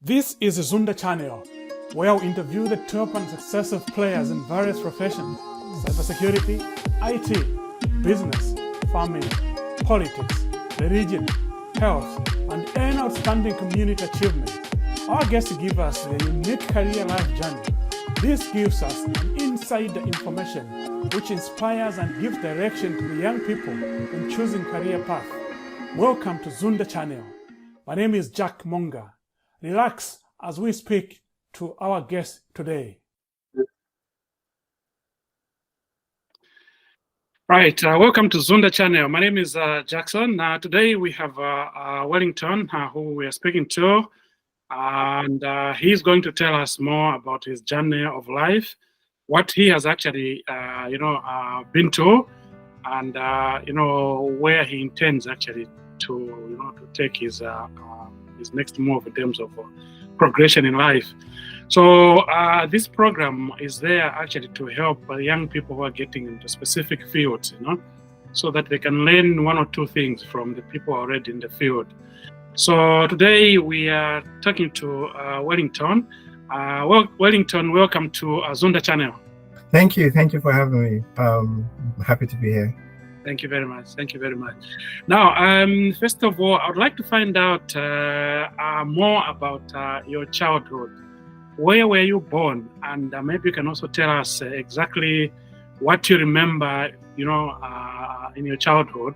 This is the Zunda channel, where we interview the top and successful players in various professions: cybersecurity, IT, business, farming, politics, religion, health, and any outstanding community achievement. Our guests give us a unique career life journey. This gives us an insider information which inspires and gives direction to the young people in choosing career path. Welcome to Zunda channel. My name is Jack Monga. Relax as we speak to our guest today. Right, welcome to Zunda channel. My name is Jackson. Today we have Wellington, who we are speaking to, and he's going to tell us more about his journey of life, what he has actually, been to, and where he intends actually to take his next move in terms of progression in life. So this program is there actually to help young people who are getting into specific fields, so that they can learn one or two things from the people already in the field. So today we are talking to Wellington. Wellington, welcome to Zunda channel. Thank you for having me. I'm happy to be here. Thank you very much. Now, first of all, I would like to find out more about your childhood. Where were you born? And maybe you can also tell us exactly what you remember, in your childhood,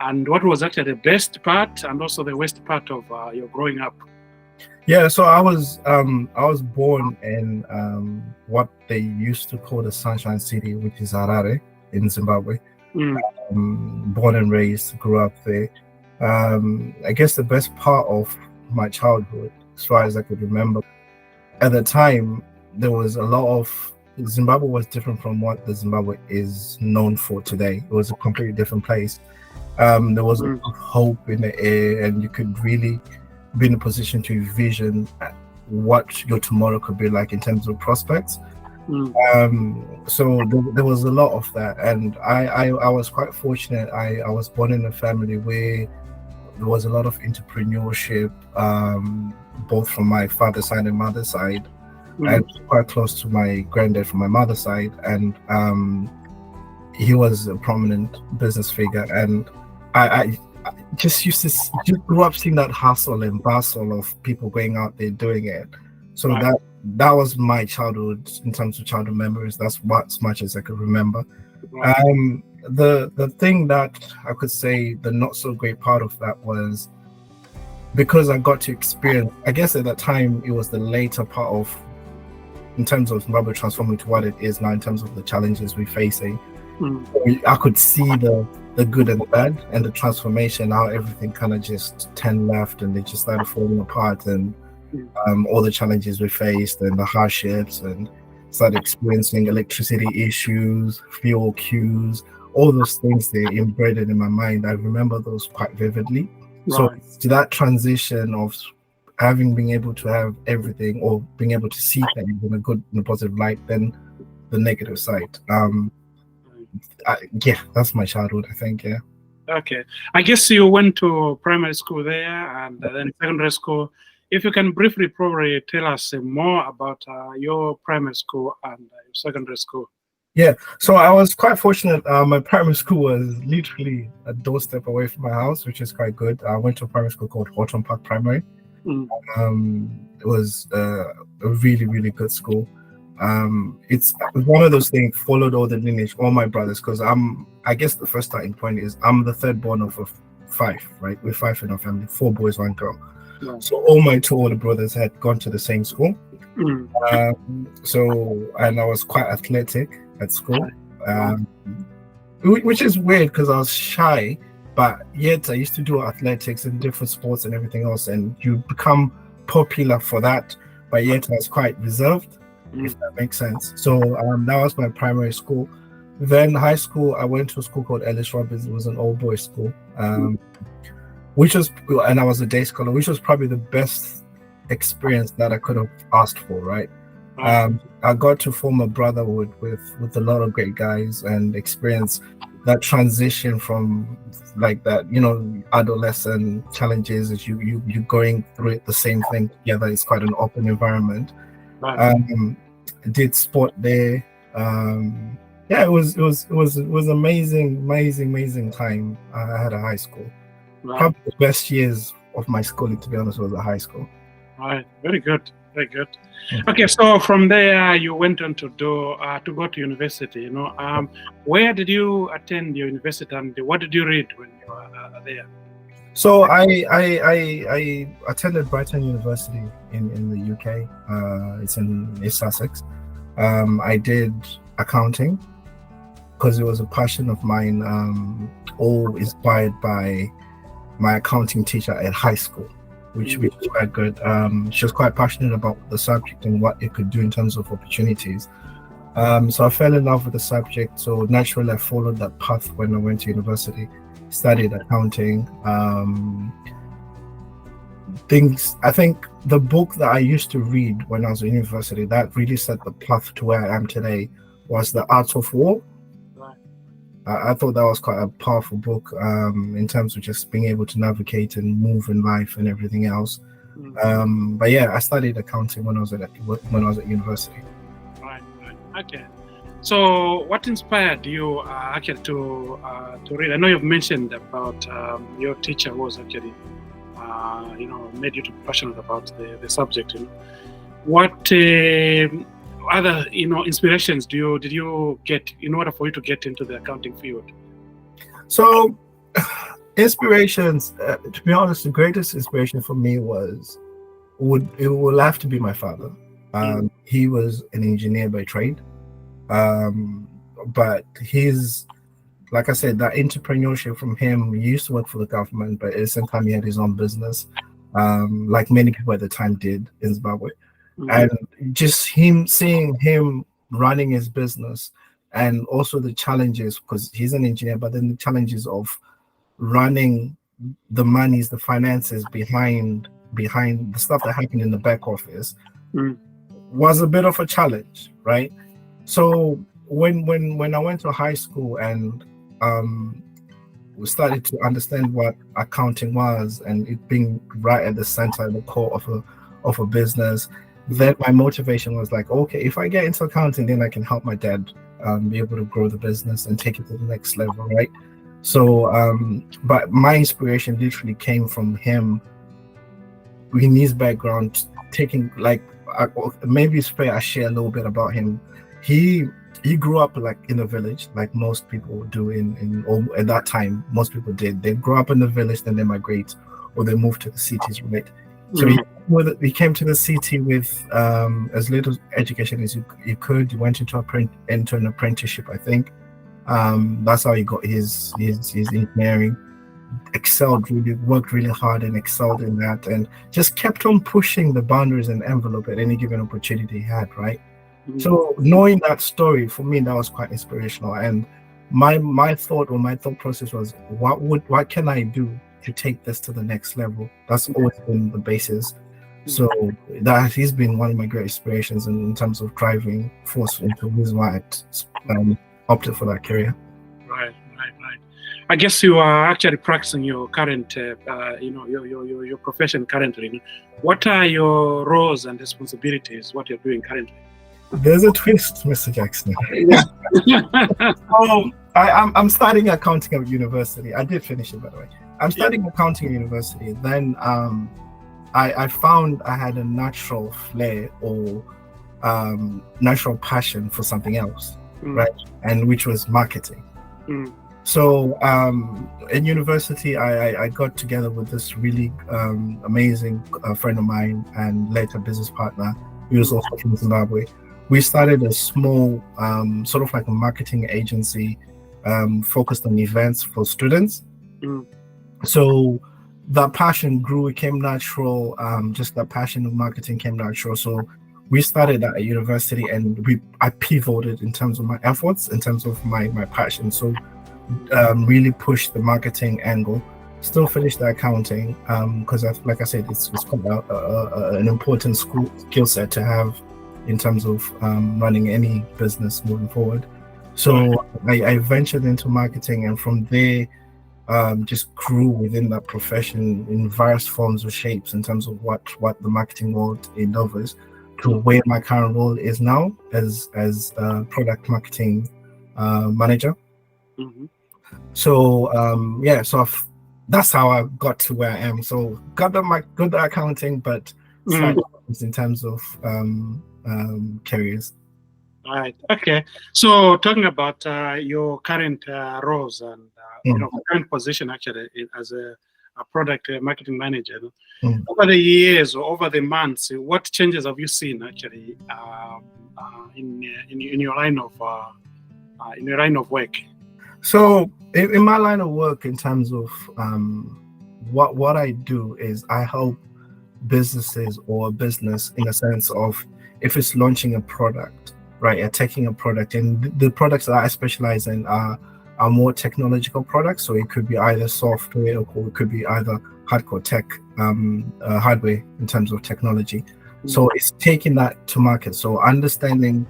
and what was actually the best part and also the worst part of your growing up. Yeah, so I was born in what they used to call the Sunshine City, which is Harare in Zimbabwe. Born and raised, grew up there. I guess the best part of my childhood, as far as I could remember, at the time, there was a lot of Zimbabwe was different from what the Zimbabwe is known for today. It was a completely different place. There was hope in the air, and you could really be in a position to envision what your tomorrow could be like in terms of prospects. So there was a lot of that, and I was quite fortunate. I was born in a family where there was a lot of entrepreneurship, both from my father's side and mother's side, and quite close to my granddad from my mother's side, and he was a prominent business figure, and I just just grew up seeing that hustle and bustle of people going out there doing it. So that was my childhood in terms of childhood memories. That's as much as I could remember. The thing that I could say the not so great part of that was because I got to experience, I guess at that time it was the later part of, in terms of Zimbabwe transforming to what it is now in terms of the challenges we're facing. I could see the good and the bad and the transformation, how everything kind of just turned left and they just started falling apart, and all the challenges we faced and the hardships, and started experiencing electricity issues, fuel queues, all those things, they embedded in my mind. I remember those quite vividly. So to that transition of being able to have everything, or being able to see things in a good and a positive light, then the negative side. That's my childhood, I think. Okay, I guess you went to primary school there and then secondary school. If you can briefly probably tell us more about your primary school and your secondary school. Yeah, so I was quite fortunate. My primary school was literally a doorstep away from my house, which is quite good. I went to a primary school called Horton Park Primary. It was a really, really good school. It's one of those things, followed all the lineage, all my brothers, because I guess the first starting point is I'm the third born of 5, right? We're 5 in our family, 4 boys, 1 girl. So all my 2 older brothers had gone to the same school. And I was quite athletic at school, which is weird because I was shy, but yet I used to do athletics and different sports and everything else, and you become popular for that, but yet I was quite reserved, if that makes sense. So that was my primary school. Then high school, I went to a school called Ellis Robbins. It was an all-boys school, and I was a day scholar, which was probably the best experience that I could have asked for, right? I got to form a brotherhood with a lot of great guys and experience that transition from like that, adolescent challenges as you going through it, the same thing together. It's quite an open environment. Right. Did sport there. Yeah, it was amazing time I had at high school. Right. Probably the best years of my schooling, to be honest, was at high school. Right. Very good. Very good. Okay, so from there you went on to go to university. Where did you attend your university, and what did you read when you were there? So I attended Brighton University in the UK. It's in East Sussex. I did accounting because it was a passion of mine, all inspired by my accounting teacher at high school, which was quite good. She was quite passionate about the subject and what it could do in terms of opportunities. So I fell in love with the subject. So naturally, I followed that path when I went to university, studied accounting. I think the book that I used to read when I was in university that really set the path to where I am today was The Art of War. I thought that was quite a powerful book in terms of just being able to navigate and move in life and everything else. But yeah, I studied accounting when I was at university. Right. Okay. So, what inspired you actually to read? I know you've mentioned about your teacher was actually made you to be passionate about the subject. What other inspirations did you get in order for you to get into the accounting field? So inspirations, to be honest, the greatest inspiration for me will have to be my father. He was an engineer by trade, but he's, like I said, that entrepreneurship from him. He used to work for the government, but at the same time he had his own business, like many people at the time did in Zimbabwe. And just seeing him running his business, and also the challenges, because he's an engineer, but then the challenges of running the monies, the finances behind the stuff that happened in the back office was a bit of a challenge, right? So when I went to high school and we started to understand what accounting was, and it being right at the center, the core of a business, then my motivation was like, okay, if I get into accounting, then I can help my dad be able to grow the business and take it to the next level, right? So, but my inspiration literally came from him, in his background, taking maybe it's fair I share a little bit about him. He grew up like in a village, like most people do at that time. Most people did. They grow up in the village, then they migrate or they move to the cities, right? So he came to the city with as little education as you could. He went into an apprenticeship, I think. That's how he got his engineering. Worked really hard and excelled in that, and just kept on pushing the boundaries and envelope at any given opportunity he had, right? So knowing that story, for me, that was quite inspirational. And my thought process was, what can I do to take this to the next level? That's always been the basis. So that he's been one of my great inspirations in terms of driving force into the reason why I opted for that career. Right. I guess you are actually practicing your current, your profession currently. What are your roles and responsibilities? What you're doing currently? There's a twist, Mr. Jackson. I'm studying accounting at university. I did finish it, by the way. I'm studying accounting at university. Then I found I had a natural flair or natural passion for something else, right? And which was marketing. So in university, I got together with this really amazing friend of mine and later business partner. He was also from Zimbabwe. We started a small, sort of like a marketing agency focused on events for students. So that passion grew, it came natural. Just that passion of marketing came natural. So we started at a university, and I pivoted in terms of my efforts, in terms of my passion. So really pushed the marketing angle, still finished the accounting, because like I said, it's quite an important skill set to have in terms of running any business moving forward. So I ventured into marketing, and from there, just grew within that profession in various forms or shapes in terms of what the marketing world endeavors to where my current role is now as product marketing manager. Mm-hmm. So that's how I got to where I am. So got the accounting, but slightly in terms of careers. Right. Okay. So talking about your current roles and current position actually as a product marketing manager, over the years or over the months, what changes have you seen actually in your line of work? So in my line of work, in terms of what I do is I help businesses or a business in a sense of if it's launching a product, right, taking a product, and the products that I specialize in are more technological products. So it could be either software or it could be either hardcore tech, hardware in terms of technology. So it's taking that to market. So understanding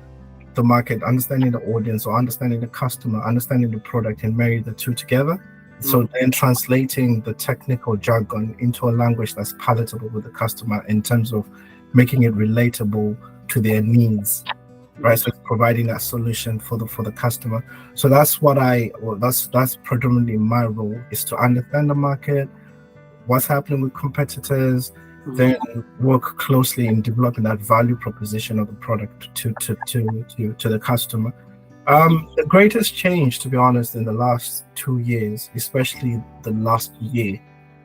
the market, understanding the audience, or understanding the customer, understanding the product, and marry the two together. So then translating the technical jargon into a language that's palatable with the customer in terms of making it relatable to their needs, right? So it's providing that solution for the customer. So that's what that's predominantly my role, is to understand the market, what's happening with competitors, then work closely in developing that value proposition of the product to the customer. The greatest change, to be honest, in the last 2 years, especially the last year,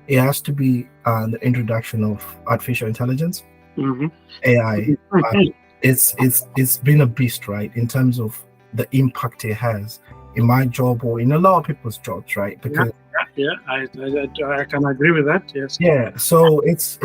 it has to be the introduction of artificial intelligence, AI. It's been a beast, right, in terms of the impact it has in my job or in a lot of people's jobs, right? Because I can agree with that. Yes. Yeah. So it's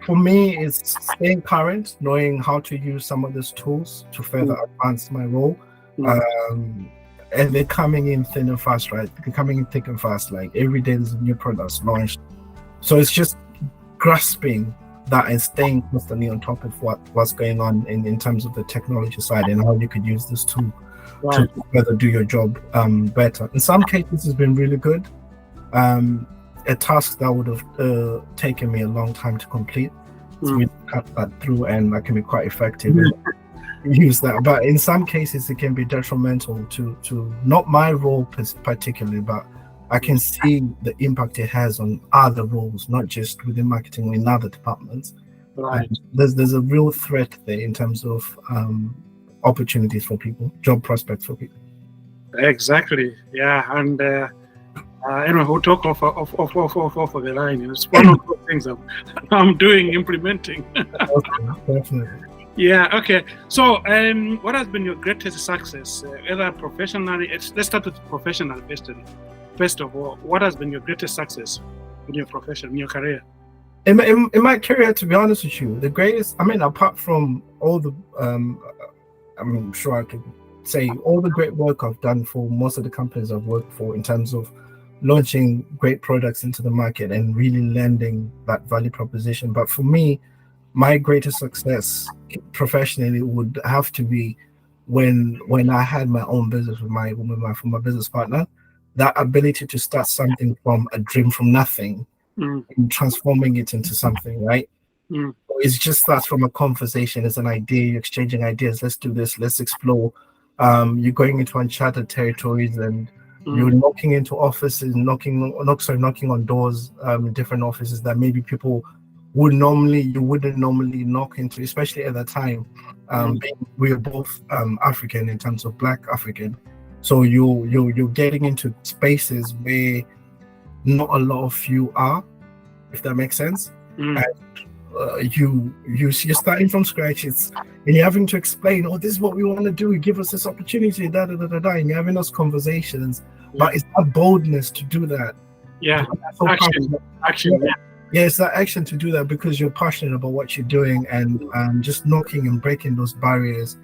for me, it's staying current, knowing how to use some of these tools to further advance my role. And they're coming in thin and fast, right? They're coming in thick and fast. Like every day there's a new product launched. So it's just grasping that and staying constantly on top of what's going on in terms of the technology side and how you could use this tool to further do your job better. In some cases, it's been really good. A task that would have taken me a long time to complete, so we cut that through, and I can be quite effective and use that. But in some cases, it can be detrimental to not my role particularly, but I can see the impact it has on other roles, not just within marketing or in other departments. Right. There's a real threat there in terms of opportunities for people, job prospects for people. Exactly. Yeah, and anyone who talk off the line, it's one of the things I'm implementing. Definitely. Yeah. Okay. So, what has been your greatest success, either professionally? Let's start with professional first of all. What has been your greatest success in your profession, in your career? In my career, to be honest with you, the greatest, apart from all the, I'm sure I could say all the great work I've done for most of the companies I've worked for in terms of launching great products into the market and really landing that value proposition. But for me, my greatest success professionally would have to be when I had my own business with my former business partner. That ability to start something from a dream, from nothing, and transforming it into something, right? It just starts from a conversation. It's an idea, you're exchanging ideas. Let's do this. Let's explore. You're going into uncharted territories, and you're knocking into offices, knocking on doors, in different offices that maybe you wouldn't normally knock into, especially at that time. We are both African in terms of Black African, so you're getting into spaces where not a lot of you are, if that makes sense. And you're starting from scratch. And you're having to explain, this is what we want to do. Give us this opportunity, and you're having those conversations. But it's that boldness to do that. Yeah, action. Yeah, it's that action to do that because you're passionate about what you're doing, and just knocking and breaking those barriers.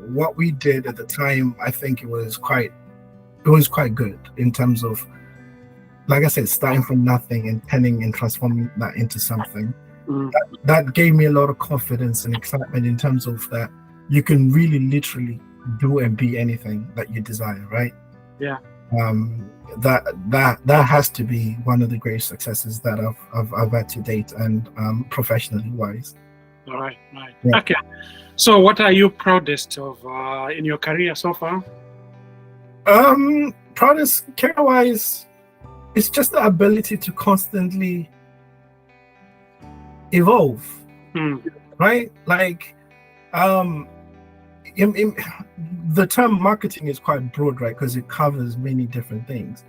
What we did at the time, I think it was quite good in terms of, like I said, starting from nothing and turning and transforming that into something. That gave me a lot of confidence and excitement in terms of that you can really literally do and be anything that you desire, right? Yeah. That has to be one of the greatest successes that I've had to date, and professionally wise. All right. Yeah. Okay. So, what are you proudest of in your career so far? Proudest career-wise, it's just the ability to constantly evolve, right? Like, the term marketing is quite broad, right? Because it covers many different things.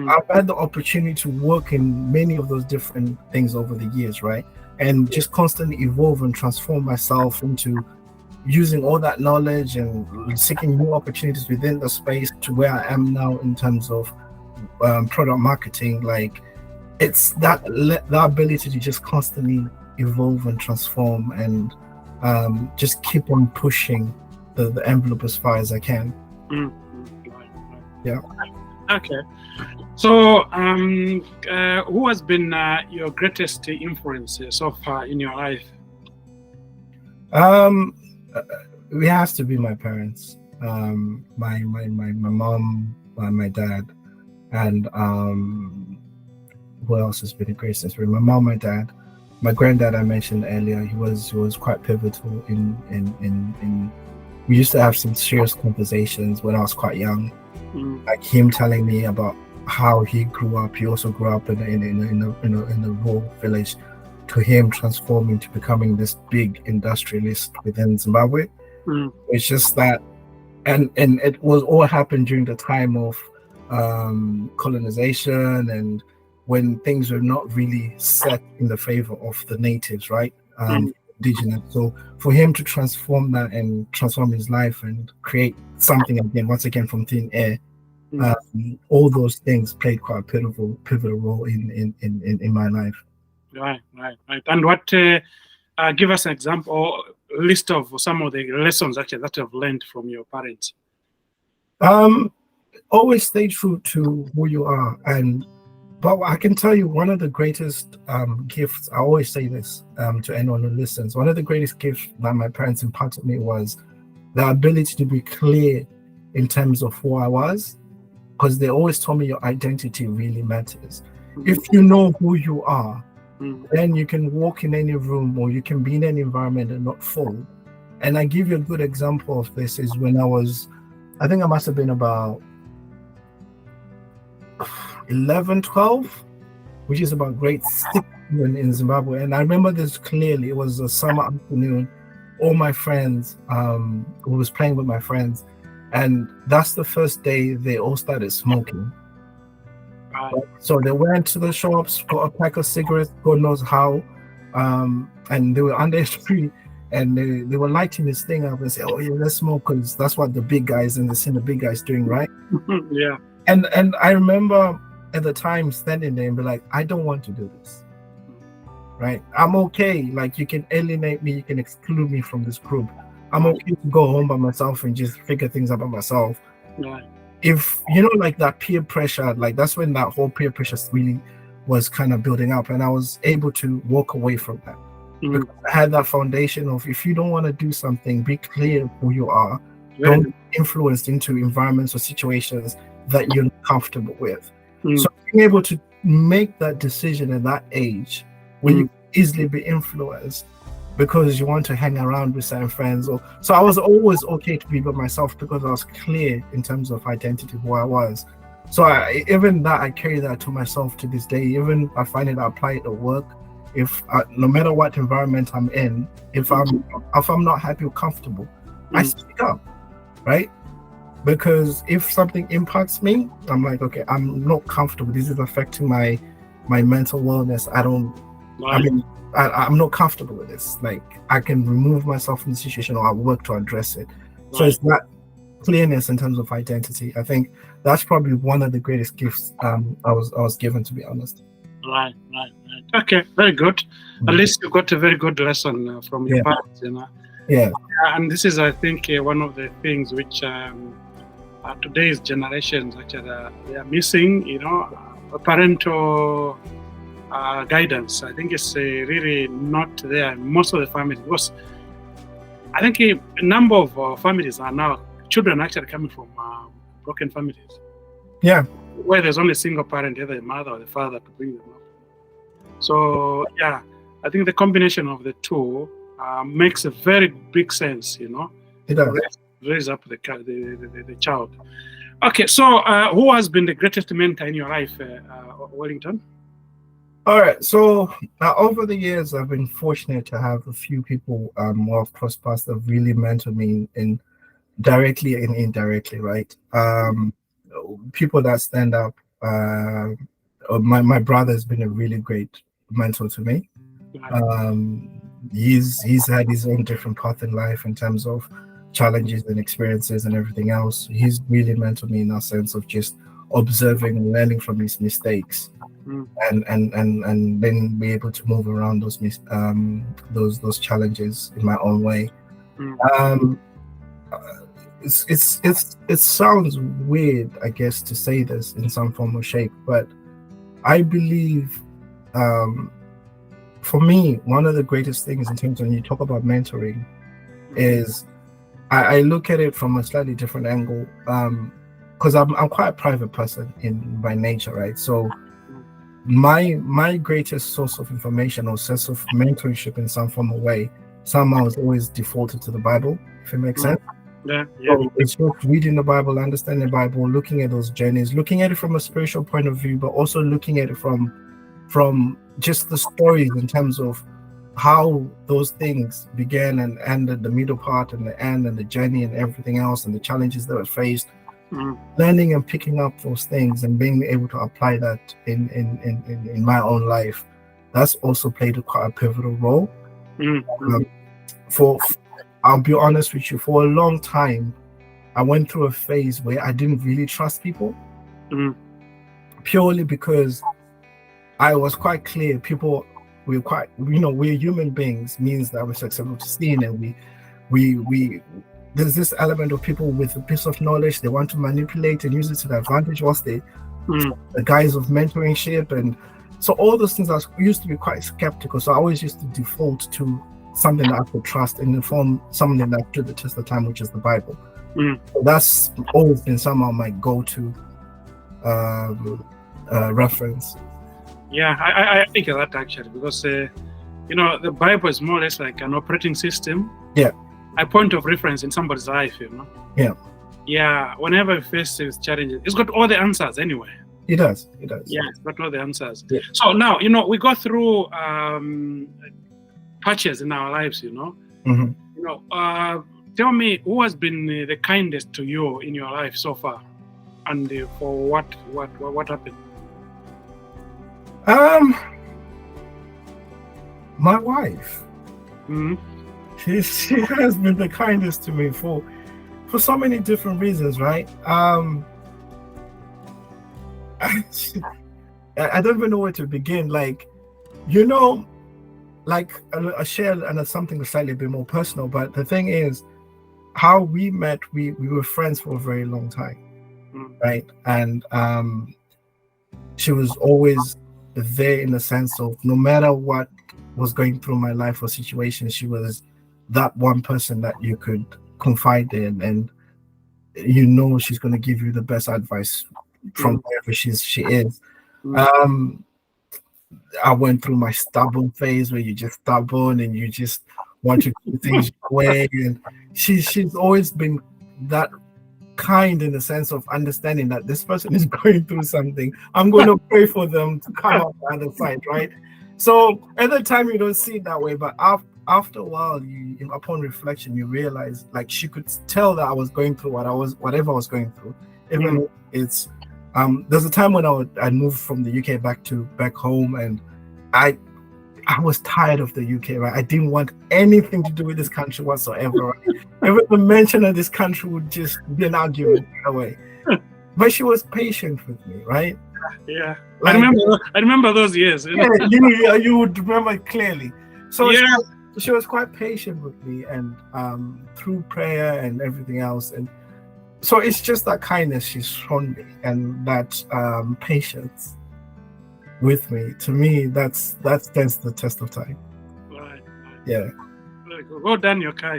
I've had the opportunity to work in many of those different things over the years, right? And just constantly evolve and transform myself into using all that knowledge and seeking new opportunities within the space to where I am now in terms of product marketing. Like, it's that ability to just constantly evolve and transform and just keep on pushing the envelope as far as I can. Yeah. Okay. So, who has been your greatest influence so far in your life? It has to be my parents, my mom, my dad, and who else has been a great inspiration? My mom, my dad, my granddad. I mentioned earlier. He was quite pivotal in. We used to have some serious conversations when I was quite young, like him telling me about how he grew up. He also grew up in a rural village, to him transforming to becoming this big industrialist within Zimbabwe. It's just that, and it was all happened during the time of colonization, and when things were not really set in the favor of the natives, right? Indigenous. So for him to transform that and transform his life and create something again, once again from thin air, all those things played quite a pivotal role in my life. Right. And what? Give us an example, or list of some of the lessons actually that you've learned from your parents. Always stay true to who you are, but I can tell you one of the greatest gifts. I always say this to anyone who listens. One of the greatest gifts that my parents imparted me was the ability to be clear in terms of who I was, because they always told me your identity really matters. If you know who you are, then you can walk in any room or you can be in any environment and not fall. And I give you a good example of this is when I think I must have been about 11, 12, which is about grade 6 in Zimbabwe. And I remember this clearly. It was a summer afternoon. All my friends, who was playing with my friends, and that's the first day they all started smoking. So they went to the shops, got a pack of cigarettes, God knows how, and they were under a tree, and they were lighting this thing up and say, "Oh yeah, let's smoke," because that's what the big guys in the scene, the big guys doing, right? Yeah. And I remember at the time standing there and be like, I don't want to do this, right? I'm okay. Like, you can alienate me, you can exclude me from this group. I'm okay to go home by myself and just figure things out by myself. Right. If like that peer pressure, like that's when that whole peer pressure really was kind of building up, and I was able to walk away from that. Because I had that foundation of, if you don't want to do something, be clear who you are. Don't be influenced into environments or situations that you're not comfortable with. So being able to make that decision at that age, when you easily be influenced because you want to hang around with certain friends, so I was always okay to be by myself because I was clear in terms of identity, who I was. So I carry that to myself to this day. Even I find it, I apply it at work. No matter what environment I'm in, if I'm not happy or comfortable, I speak up, right? Because if something impacts me, I'm like, okay, I'm not comfortable. This is affecting my mental wellness. I'm not comfortable with this. Like, I can remove myself from the situation, or I work to address it. So it's that clearness in terms of identity. I think that's probably one of the greatest gifts I was given, to be honest. Right. Okay, very good. At least you got a very good lesson from your parents, Yeah. And this is, I think, one of the things which today's generations actually they are missing. Parental guidance. I think it's really not there in most of the families, because I think a number of families are now children actually coming from broken families. Yeah. Where there's only a single parent, either the mother or the father, to bring them up. So yeah, I think the combination of the two makes a very big sense, you know. It does. Raise up the child. Okay, so who has been the greatest mentor in your life, Wellington? All right, so over the years, I've been fortunate to have a few people who have crossed paths that really mentored me in directly and indirectly, right? People that stand up. My brother has been a really great mentor to me. He's had his own different path in life in terms of challenges and experiences and everything else. He's really mentored me in that sense of just observing and learning from his mistakes, and then be able to move around those challenges in my own way. It sounds weird, I guess, to say this in some form or shape, but I believe for me, one of the greatest things in terms of when you talk about mentoring is I look at it from a slightly different angle, because I'm quite a private person by nature, right? So my greatest source of information or source of mentorship in some form or way somehow is always defaulted to the Bible, if it makes sense. Yeah. So it's just reading the Bible, understanding the Bible, looking at those journeys, looking at it from a spiritual point of view, but also looking at it from just the stories in terms of how those things began and ended, the middle part and the end and the journey and everything else and the challenges that were faced. Learning and picking up those things and being able to apply that in my own life, that's also played quite a pivotal role. I'll be honest with you, for a long time I went through a phase where I didn't really trust people, purely because I was quite clear we're human beings, means that we're susceptible to sin, and we there's this element of people with a piece of knowledge they want to manipulate and use it to their advantage whilst the guise of mentorship, and so all those things I used to be quite skeptical. So I always used to default to something that I could trust in the form something that stood the test of time, which is the Bible. So that's always been somehow my go-to reference. Yeah, I think of that actually, because the Bible is more or less like an operating system. Yeah. A point of reference in somebody's life, Yeah. Yeah, whenever you face these challenges, it's got all the answers anyway. It does. Yeah, it's got all the answers. Yeah. So now, we go through patches in our lives, tell me who has been the kindest to you in your life so far, and for what happened? My wife. She has been the kindest to me for so many different reasons, right? I don't even know where to begin. Like I share and it's something slightly a bit more personal, but the thing is, how we met, we were friends for a very long time, right? And she was always there in the sense of no matter what was going through my life or situation, she was that one person that you could confide in, and she's going to give you the best advice from wherever she is. I went through my stubborn phase where you're just stubborn and you just want to do things your way, and she's always been that kind in the sense of understanding that this person is going through something. I'm going to pray for them to come out the other side, right? So at the time you don't see it that way, but after a while, upon reflection, you realize like she could tell that I was going through whatever I was going through. Even it's there's a time when I moved from the UK back home, and I was tired of the UK, right? I didn't want anything to do with this country whatsoever. Right? Even the mention of this country would just be an argument away. But she was patient with me, right? Yeah, like, I remember those years. Yeah, you would remember it clearly. So yeah. She was quite patient with me, and through prayer and everything else, and so it's just that kindness she's shown me, and that patience with me. To me, that stands the test of time. Right. Yeah. Well done, your car,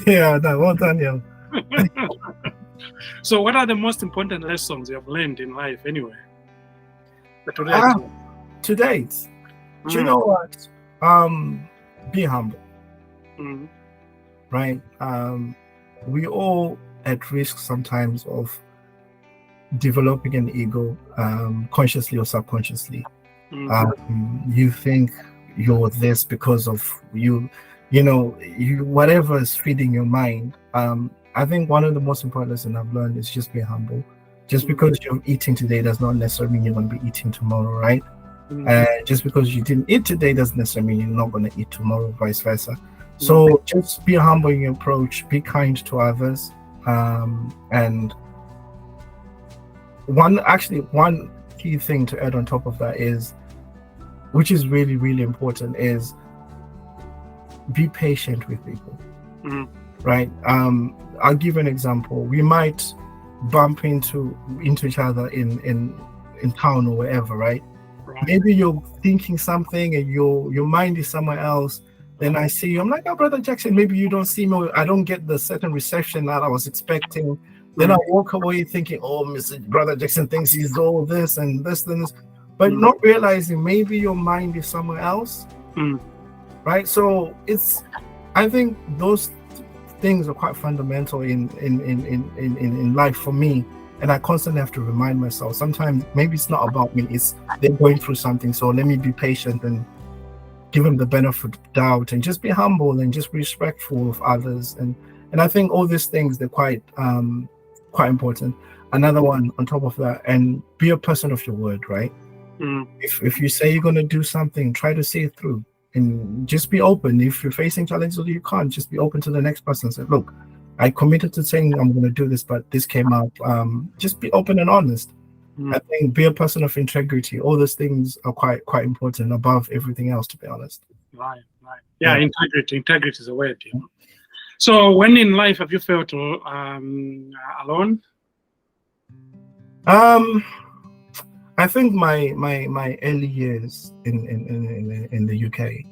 Yeah, well done, yo. So what are the most important lessons you have learned in life anyway? To date, do you know what? Be humble. Right? We all at risk sometimes of developing an ego, consciously or subconsciously. You think you're this because of you whatever is feeding your mind. I think one of the most important lessons I've learned is just be humble. Just because you're eating today does not necessarily mean you're going to be eating tomorrow, right? Just because you didn't eat today doesn't necessarily mean you're not going to eat tomorrow, vice versa. So just be humble in your approach, be kind to others, and one key thing to add on top of that is, which is really, really important, is be patient with people. Right? I'll give an example. We might bump into each other in town or wherever, right? Maybe you're thinking something and your mind is somewhere else. Then I see you, I'm like, oh, Brother Jackson, maybe you don't see me, I don't get the certain reception that I was expecting. Then I walk away thinking, oh, Mr. Brother Jackson thinks he's all this and this and this, but not realizing maybe your mind is somewhere else. Right? So I think those things are quite fundamental in life for me, and I constantly have to remind myself. Sometimes maybe it's not about me, it's they're going through something, so let me be patient and give them the benefit of doubt, and just be humble and just respectful of others. And I think all these things, they're quite important. Another one on top of that, and be a person of your word, right? If you say you're going to do something, try to see it through, and just be open. If you're facing challenges or you can't, just be open to the next person and say, look, I committed to saying I'm going to do this, but this came up. Just be open and honest. I think be a person of integrity. All those things are quite important above everything else, to be honest. Right. Yeah. Integrity is a word. So when in life have you felt alone? I think my early years in the UK.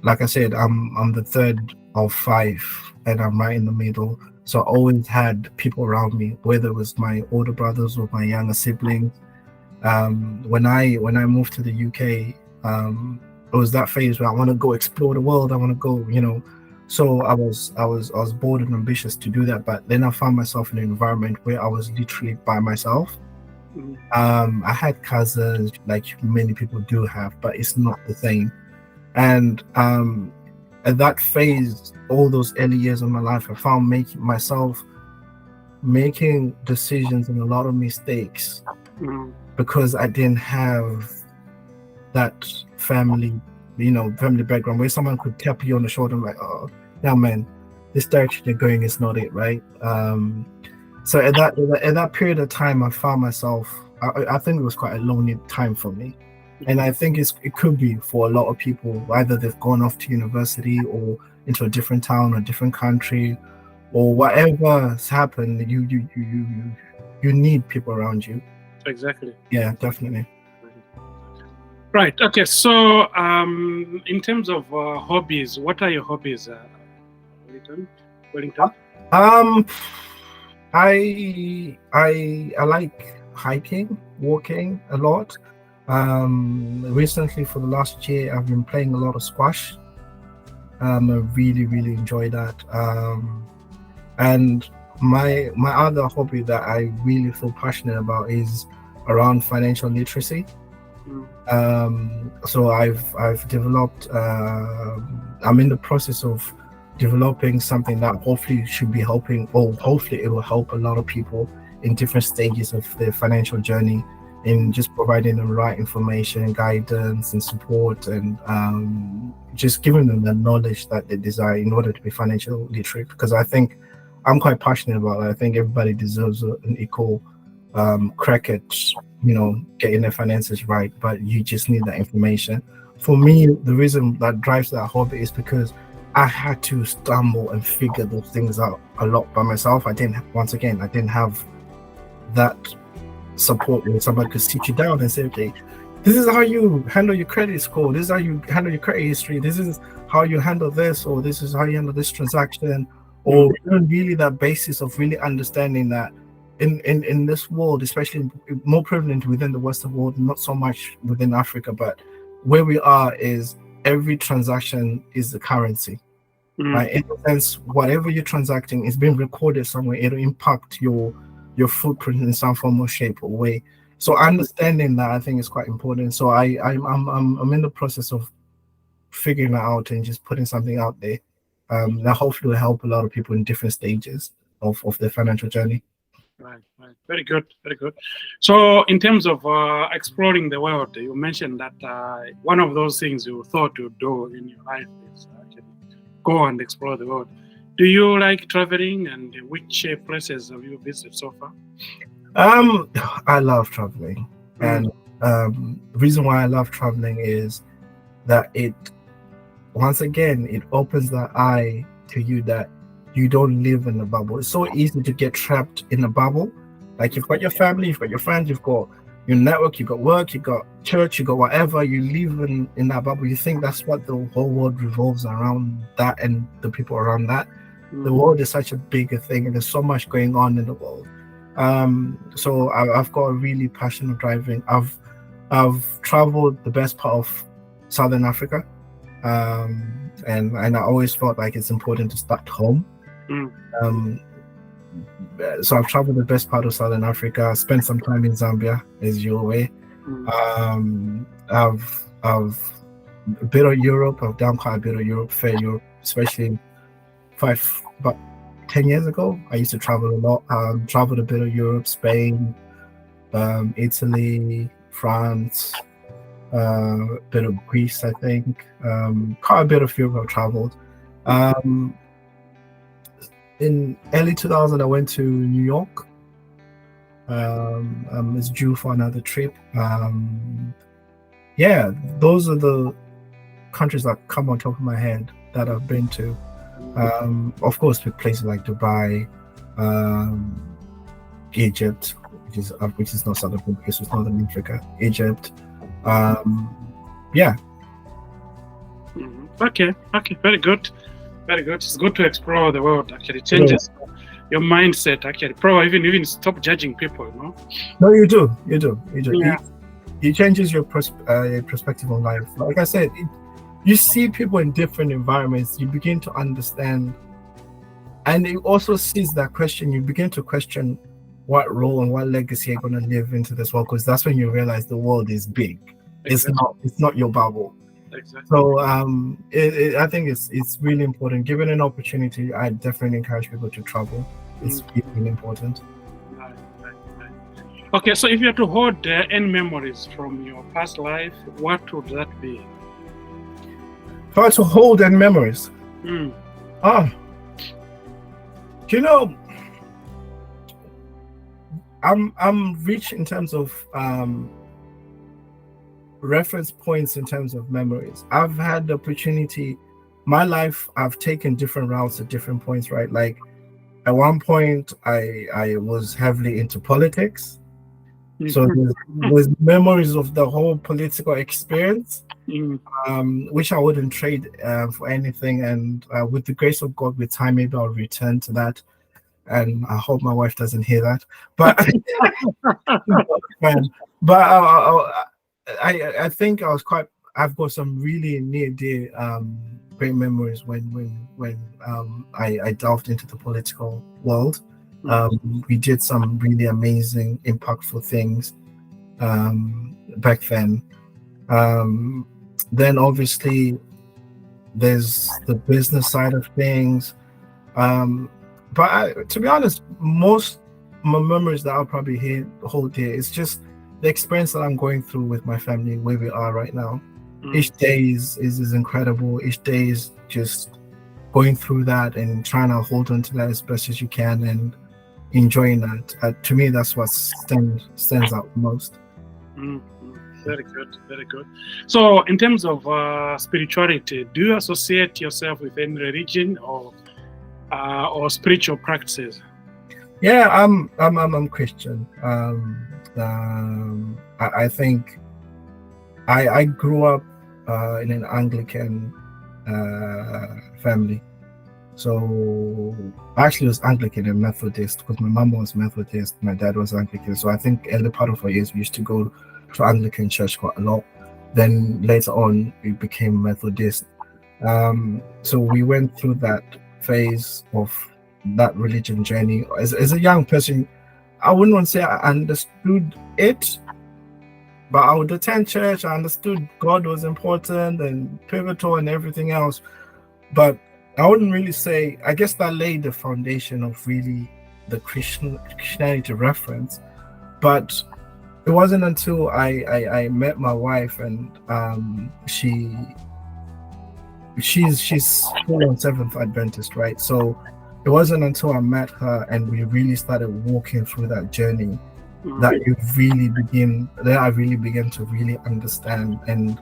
Like I said, I'm the third of 5, and I'm right in the middle. So I always had people around me, whether it was my older brothers or my younger siblings. When I moved to the UK, it was that phase where I want to go explore the world. I want to go, So I was bold and ambitious to do that. But then I found myself in an environment where I was literally by myself. I had cousins, like many people do have, but it's not the same. And at that phase, all those early years of my life, I found myself making decisions and a lot of mistakes because I didn't have that family background where someone could tap you on the shoulder and like, oh, yeah, man, this direction you're going is not it, right? So at that period of time, I found myself, I think it was quite a lonely time for me. And I think it could be for a lot of people, either they've gone off to university or into a different town or a different country, or whatever has happened. You need people around you. Exactly. Yeah, definitely. Right. Okay. So, in terms of hobbies, what are your hobbies, Wellington? I like hiking, walking a lot. Recently, for the last year, I've been playing a lot of squash. I really enjoy that. And my other hobby that I really feel passionate about is around financial literacy. So I've developed. I'm in the process of developing something that hopefully should be helping, or hopefully it will help a lot of people in different stages of their financial journey, in just providing them the right information, guidance, and support, and just giving them the knowledge that they desire in order to be financially literate. Because I think I'm quite passionate about it. I think everybody deserves an equal crack at getting their finances right, but you just need that information. For me, the reason that drives that hobby is because I had to stumble and figure those things out a lot by myself. I didn't have that support where somebody could sit you down and say, okay, this is how you handle your credit score, this is how you handle your credit history, this is how you handle this, or this is how you handle this transaction, or even really that basis of really understanding that in this world, especially more prevalent within the Western world, not so much within Africa, but where we are is every transaction is the currency. Right? In a sense, whatever you're transacting is being recorded somewhere. It'll impact your footprint in some form or shape or way. So understanding that, I think, is quite important. So I'm in the process of figuring that out and just putting something out there that hopefully will help a lot of people in different stages of their financial journey. Right. Very good, very good. So in terms of exploring the world, you mentioned that one of those things you thought you'd do in your life is actually go and explore the world. Do you like traveling, and which places have you visited so far? I love traveling, and the reason why I love traveling is that once again, it opens the eye to you that you don't live in a bubble. It's so easy to get trapped in a bubble. Like, you've got your family, you've got your friends, you've got your network, you've got work, you've got church, you've got whatever. You live in that bubble. You think that's what the whole world revolves around, that and the people around that. The world is such a bigger thing, and there's so much going on in the world. So I've got a really passion of driving. I've traveled the best part of Southern Africa, and I always felt like it's important to start home. So I've traveled the best part of Southern Africa. Spent some time in Zambia, as you're aware. I've a bit of Europe. I've done quite a bit of Europe, fair Europe, especially about 10 years ago. I used to travel a lot. Traveled a bit of Europe, Spain, Italy, France, a bit of Greece, I think. Quite a bit of Europe I've traveled. In early 2000, I went to New York. It's due for another trip. Yeah, those are the countries that come on top of my head that I've been to. Of course, with places like Dubai, Egypt, which is not South Africa because it's Northern Africa. Egypt, yeah. Okay, very good. Very good. It's good to explore the world. Actually, it changes your mindset. Actually, probably even stop judging people. You know. No, you do. Yeah. It changes your perspective on life. Like I said, you see people in different environments. You begin to understand, and it also sees that question. You begin to question what role and what legacy you're going to live into this world, because that's when you realize the world is big. Exactly. It's not your bubble. Exactly. So I think it's really important. Given an opportunity, I definitely encourage people to travel. It's really important. Right. Okay, so if you had to hold any memories from your past life, what would that be? If I had to hold any memories, I'm rich in terms of reference points, in terms of memories. I've had the opportunity, my life, I've taken different routes at different points, right? Like, at one point I was heavily into politics, so there's memories of the whole political experience, which I wouldn't trade for anything. And with the grace of God, with time, maybe I'll return to that, and I hope my wife doesn't hear that, but I think I've got some really near dear great memories when I delved into the political world. We did some really amazing, impactful things back then. Then obviously there's the business side of things. But to be honest, most my memories that I'll probably hold here is just the experience that I'm going through with my family, where we are right now. Each day is incredible. Each day is just going through that and trying to hold on to that as best as you can and enjoying that. To me, that's what stands out most. Very good. So in terms of spirituality, do you associate yourself with any religion or spiritual practices? Yeah, I'm Christian. I think I grew up in an Anglican family. So I actually was Anglican and Methodist because my mom was Methodist, my dad was Anglican. So I think early part of our years we used to go to Anglican church quite a lot. Then later on we became Methodist. So we went through that phase of that religion journey. As a young person, I wouldn't want to say I understood it, but I would attend church. I understood God was important and pivotal and everything else, but I wouldn't really say, I guess that laid the foundation of really the Christianity reference. But it wasn't until I met my wife, and she's full on Seventh Adventist, right? So it wasn't until I met her and we really started walking through that journey that I really began to really understand and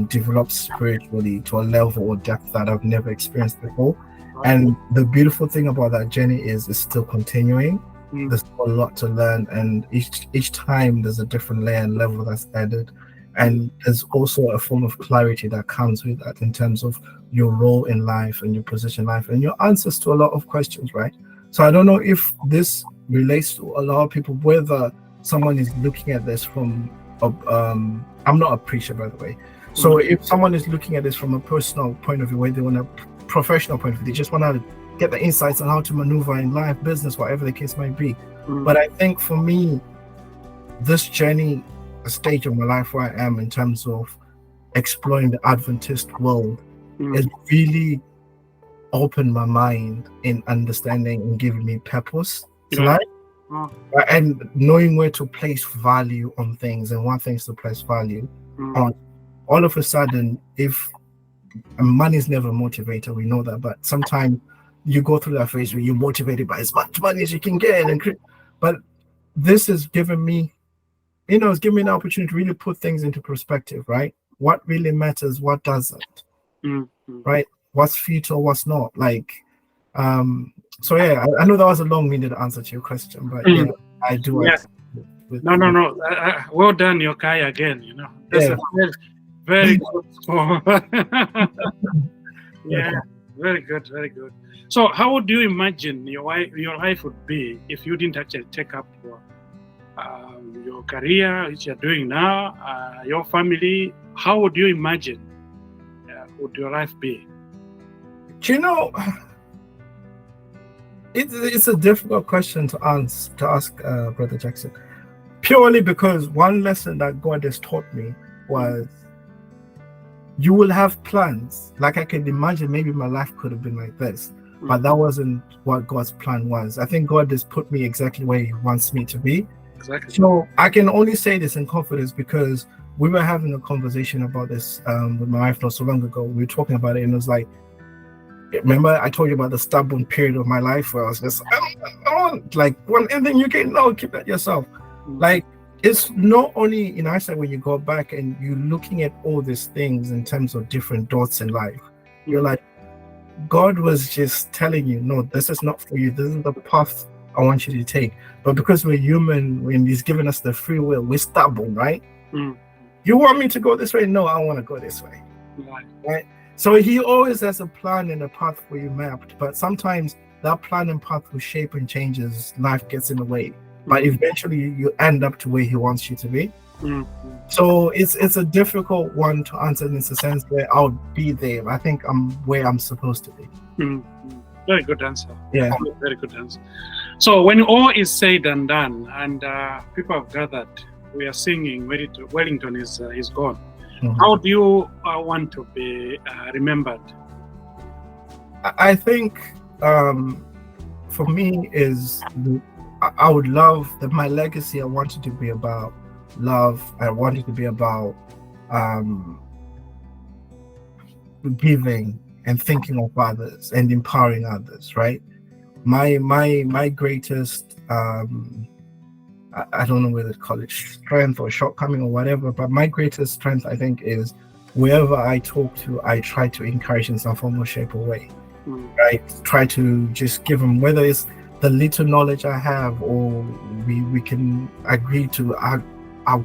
develop spiritually to a level or depth that I've never experienced before. And the beautiful thing about that journey is it's still continuing. There's a lot to learn, and each time there's a different layer and level that's added, and there's also a form of clarity that comes with that in terms of your role in life and your position in life and your answers to a lot of questions, right? So I don't know if this relates to a lot of people, whether someone is looking at this from I'm not a preacher, by the way. So if someone is looking at this from a personal point of view, where they want a professional point of view, they just want to get the insights on how to maneuver in life, business, whatever the case might be. But I think for me, this journey, a stage of my life where I am in terms of exploring the Adventist world, has really opened my mind in understanding and giving me purpose to life, and knowing where to place value on things and what things to place value on. All of a sudden, if money is never a motivator, we know that, but sometimes you go through that phase where you're motivated by as much money as you can get, but this has given me, it's given me an opportunity to really put things into perspective, right? What really matters, what doesn't, right? What's futile, what's not, like, so yeah, I know that was a long-winded answer to your question, but yeah, I do. Yeah. No. Well done, Yokai, again, That's a very good score. Yeah, very good, very good. So how would you imagine your life would be if you didn't actually take up your career, which you're doing now, your family? How would you imagine would your life be? It's a difficult question to ask, Brother Jackson, purely because one lesson that God has taught me was you will have plans. Like I could imagine maybe my life could have been like this, but that wasn't what God's plan was. I think God has put me exactly where He wants me to be. Exactly. So I can only say this in confidence because we were having a conversation about this with my wife not so long ago. We were talking about it, and it was like, remember I told you about the stubborn period of my life where I was just, I don't like, anything you can know, keep that yourself. Like, it's not only in hindsight when you go back and you're looking at all these things in terms of different dots in life, you're like, God was just telling you, no, this is not for you. This is the path I want you to take. But because we're human, when He's given us the free will, we're stubborn, right? You want me to go this way? No, I want to go this way. Right? So He always has a plan and a path for you mapped. But sometimes that plan and path will shape and change as life gets in the way. But eventually you end up to where He wants you to be. So it's a difficult one to answer in the sense where I'll be there. I think I'm where I'm supposed to be. Very good answer. Yeah. Very good answer. So when all is said and done, and people have gathered, we are singing, Wellington is gone. How do you want to be remembered? I think for me is I would love that my legacy. I wanted to be about love. I wanted to be about giving and thinking of others and empowering others. Right. My greatest I don't know whether to call it strength or shortcoming or whatever, but my greatest strength, I think, is wherever I talk to, I try to encourage in some form or shape or way. Right. Try to just give them, whether it's the little knowledge I have, or we can agree to I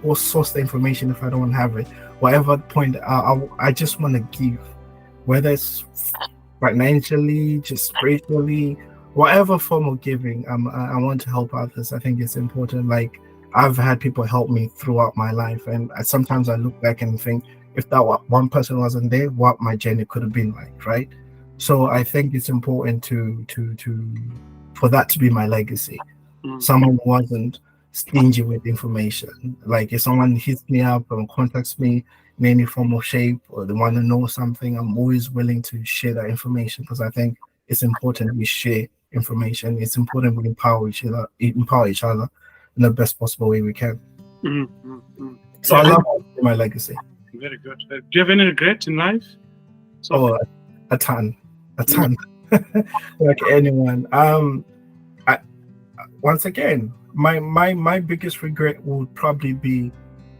will source the information if I don't have it. Whatever point I just want to give, whether it's financially, just spiritually, whatever form of giving. I want to help others. I think it's important. Like, I've had people help me throughout my life, and sometimes I look back and think, if that one person wasn't there, what my journey could have been like, right? So I think it's important to for that to be my legacy. Someone who wasn't stingy with information. Like, if someone hits me up and contacts me in any form or shape, or they want to know something, I'm always willing to share that information, because I think it's important we share information. It's important we empower each other in the best possible way we can. So I love my legacy. Very good. Do you have any regret in life? A ton. Like anyone. Once again, my biggest regret would probably be,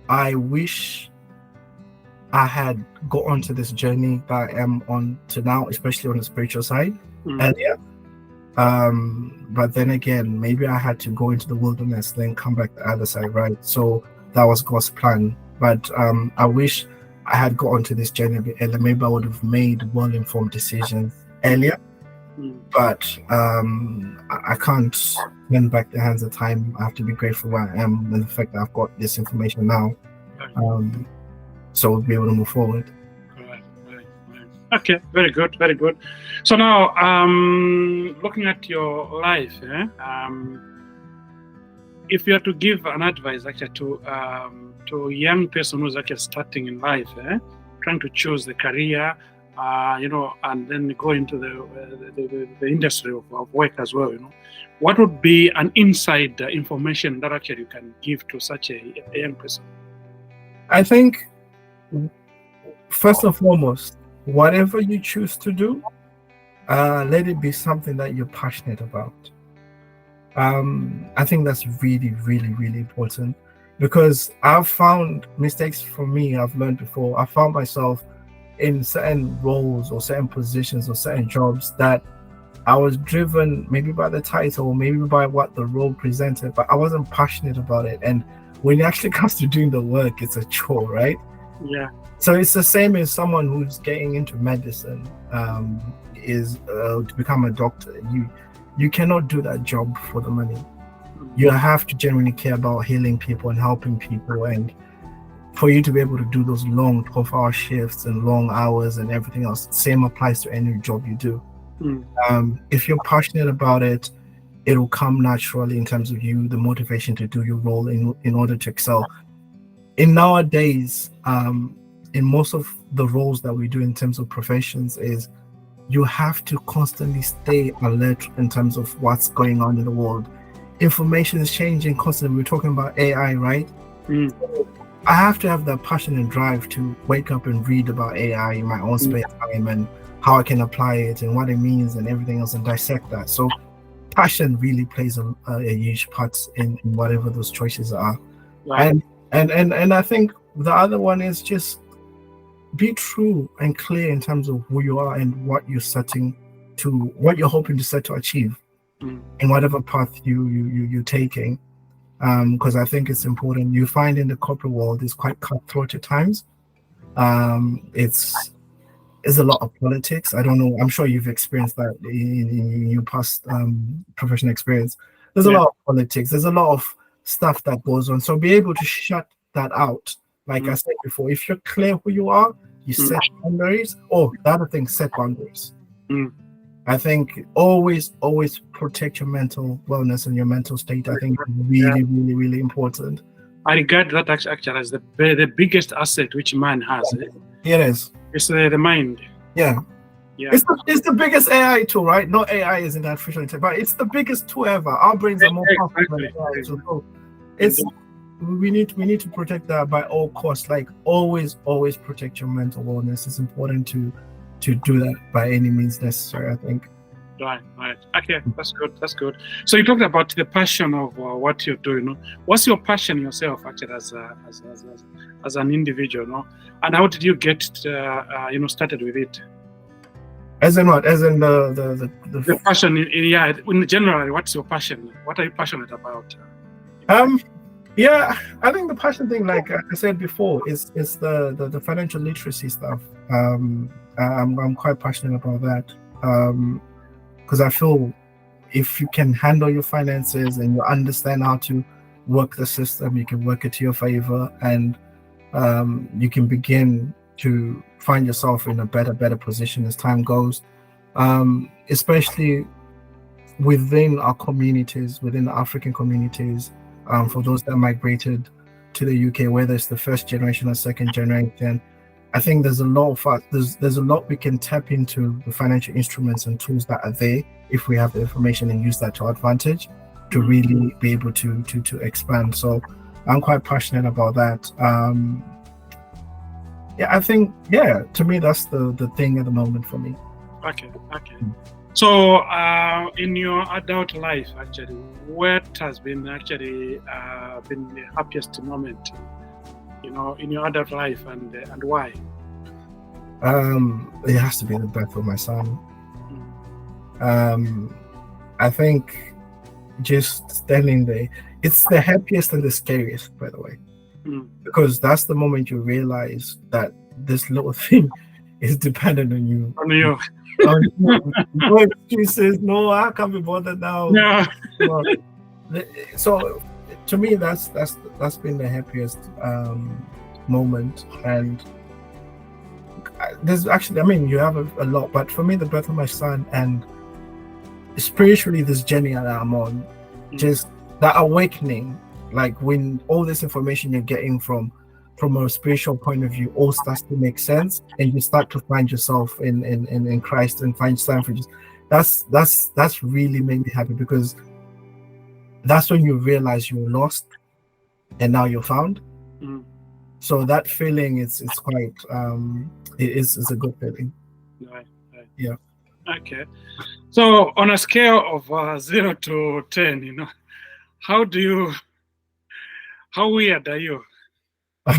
I wish I had got onto this journey that I am on to now, especially on the spiritual side earlier. But then again, maybe I had to go into the wilderness, then come back the other side, right? So that was God's plan. But I wish I had got onto this journey a bit earlier. Maybe I would have made well-informed decisions earlier. But I can't lend back the hands of time. I have to be grateful where I am and the fact that I've got this information now. So we'll be able to move forward. Okay, very good. So now, looking at your life, if you are to give an advice actually to a young person who's actually starting in life, trying to choose the career, and then go into the industry of work as well, what would be an inside information that actually you can give to such a young person? I think, first and foremost, whatever you choose to do, let it be something that you're passionate about. I think that's really, really, really important, because I've found mistakes for me. I've learned before. I found myself in certain roles or certain positions or certain jobs that I was driven maybe by the title, maybe by what the role presented, but I wasn't passionate about it. And when it actually comes to doing the work, it's a chore, right? Yeah. So it's the same as someone who's getting into medicine, to become a doctor. You cannot do that job for the money. You have to genuinely care about healing people and helping people, and for you to be able to do those long 12-hour shifts and long hours and everything else, same applies to any job you do. If you're passionate about it, it'll come naturally in terms of you, the motivation to do your role in order to excel. In nowadays, in most of the roles that we do in terms of professions, is you have to constantly stay alert in terms of what's going on in the world. Information is changing constantly. We're talking about AI, right? So I have to have that passion and drive to wake up and read about AI in my own spare time, and how I can apply it and what it means and everything else, and dissect that. So passion really plays a huge part in whatever those choices are. Right. And I think the other one is just be true and clear in terms of who you are and what you're hoping to set to achieve in whatever path you're taking. Because I think it's important. You find in the corporate world it's quite cutthroat at times. It's a lot of politics. I don't know. I'm sure you've experienced that in your past professional experience. There's a lot of politics. There's a lot of stuff that goes on. So be able to shut that out. Like I said before, if you're clear who you are, you set boundaries. The other thing, set boundaries. I think always protect your mental wellness and your mental state. I think really, really, really important. I regard that actually as the biggest asset which man has. It is. It's the mind. Yeah. It's the biggest AI tool, right? Not AI is an artificial intelligence, but it's the biggest tool ever. Our brains are more powerful than AI. So we need to protect that by all costs. Like always protect your mental wellness. It's important to do that by any means necessary, I think. Right. Okay, that's good. So you talked about the passion of what you're doing. What's your passion yourself, actually, as an individual? And how did you get started with it? As in what? As in the passion? In general, what's your passion? What are you passionate about? I think the passion thing, like I said before, is the financial literacy stuff. I'm quite passionate about that. because I feel if you can handle your finances and you understand how to work the system, you can work it to your favor, and you can begin to find yourself in a better position as time goes, especially within our communities, within the African communities, for those that migrated to the UK, whether it's the first generation or second generation. I think there's a lot of there's a lot we can tap into the financial instruments and tools that are there if we have the information and use that to our advantage to really be able to expand. So I'm quite passionate about that. I think to me that's the thing at the moment for me. Okay. So in your adult life, actually, what has been actually been the happiest moment, in your adult life, and why? It has to be the birth of my son. I think just standing there, it's the happiest and the scariest, by the way, because that's the moment you realize that this little thing is dependent on you. On you. No excuses. No, I can't be bothered now. Yeah. So to me, that's been the happiest moment. And there's actually, you have a lot, but for me, the birth of my son and spiritually this journey that I'm on, just that awakening, like when all this information you're getting from a spiritual point of view all starts to make sense, and you start to find yourself in Christ and find time for just that's really made me happy, because that's when you realize you were lost and now you're found. So that feeling it's quite it's a good feeling. Right. Yeah. Okay. So on a scale of 0 to 10, how weird are you? I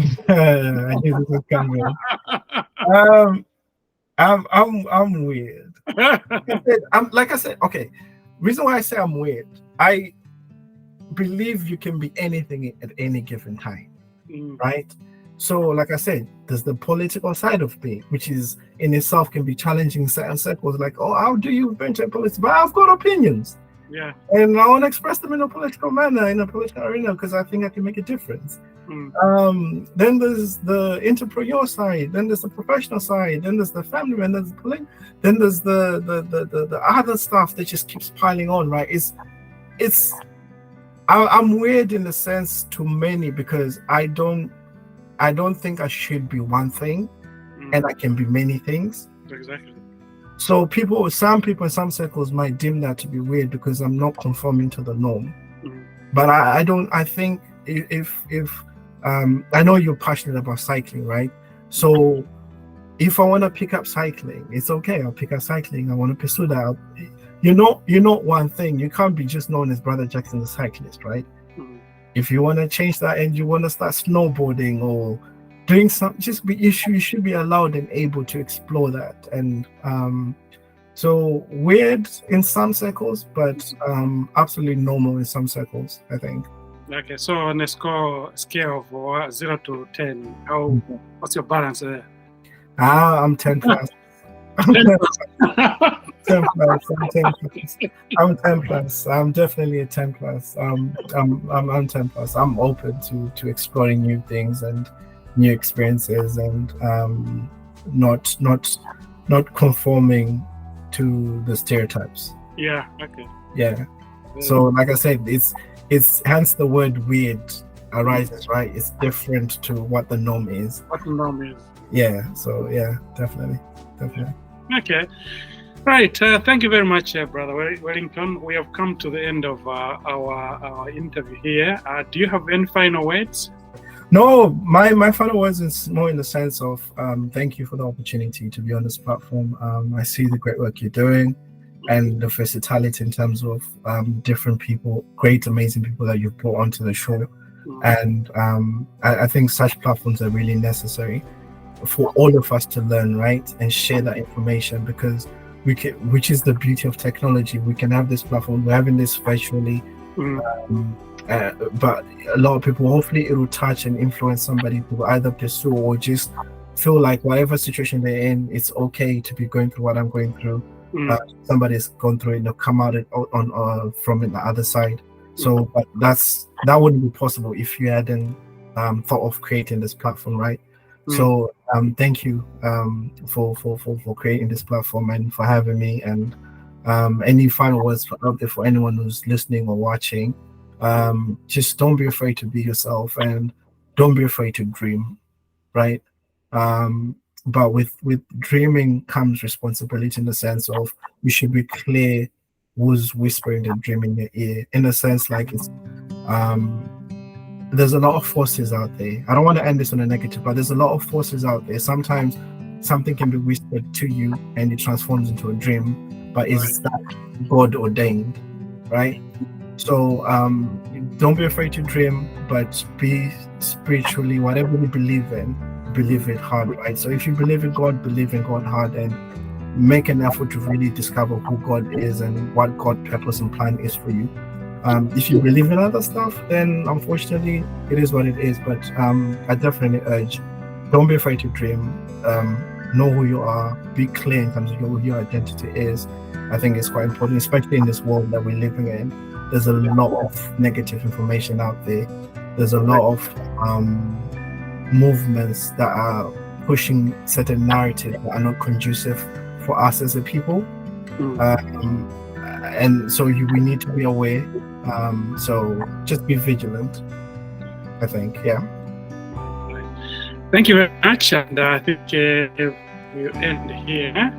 knew this was coming. I'm weird. Like I said, okay. Reason why I say I'm weird, I believe you can be anything at any given time, right? So, like I said, there's the political side of me, which is in itself can be challenging in certain circles. Like, oh, how do you venture politics? But I've got opinions. Yeah. And I want to express them in a political manner, in a political arena, because I think I can make a difference. Then there's the entrepreneur side, then there's the professional side, then there's the family, and then there's the other stuff that just keeps piling on, right? I'm weird in the sense to many, because I don't think I should be one thing, and I can be many things. Exactly. So some people in some circles might deem that to be weird because I'm not conforming to the norm. But I don't. I think if I know you're passionate about cycling, right? So if I want to pick up cycling, it's okay. I'll pick up cycling. I want to pursue that. You're not one thing. You can't be just known as Brother Jackson the cyclist, right? If you want to change that and you want to start snowboarding or doing something, you should be allowed and able to explore that. And so weird in some circles, but absolutely normal in some circles, I think. Okay, so on a scale of 0 to 10, what's your balance there? I'm 10 plus. I'm 10 plus. I'm 10 plus. I'm definitely a 10 plus. I'm 10 plus. I'm open to exploring new things and new experiences, and not conforming to the stereotypes. Yeah. Okay. Yeah. So, like I said, it's hence the word weird arises, right? It's different to what the norm is. What the norm is. Yeah. So yeah, definitely. Okay. Right. Thank you very much, Brother Wellington. We have come to the end of our interview here. Do you have any final words? No, my final words is more in the sense of thank you for the opportunity to be on this platform. I see the great work you're doing and the versatility in terms of different people, great, amazing people that you've brought onto the show. And I think such platforms are really necessary for all of us to learn, right, and share that information, because which is the beauty of technology. We can have this platform, we're having this virtually, but a lot of people, hopefully it will touch and influence somebody to either pursue or just feel like whatever situation they're in, it's okay to be going through what I'm going through. Somebody's gone through it, they'll come out from the other side. So, but that wouldn't be possible if you hadn't thought of creating this platform, right? So, thank you for creating this platform and for having me. And any final words out there for anyone who's listening or watching? Just don't be afraid to be yourself, and don't be afraid to dream, right? But with dreaming comes responsibility, in the sense of you should be clear who's whispering the dream in your ear, in a sense like it's there's a lot of forces out there. I don't want to end this on a negative, but there's a lot of forces out there. Sometimes something can be whispered to you and it transforms into a dream, but is that God ordained, right? So don't be afraid to dream, but be spiritually, whatever you believe in, believe it hard, right? So if you believe in God hard, and make an effort to really discover who God is and what God's purpose and plan is for you. If you believe in other stuff, then unfortunately it is what it is. But I definitely urge, don't be afraid to dream. Know who you are, be clear in terms of who your identity is. I think it's quite important, especially in this world that we're living in. There's a lot of negative information out there. There's a lot of movements that are pushing certain narratives that are not conducive for us as a people. And so we need to be aware. So just be vigilant, I think. Yeah. Thank you very much. And I think we'll end here.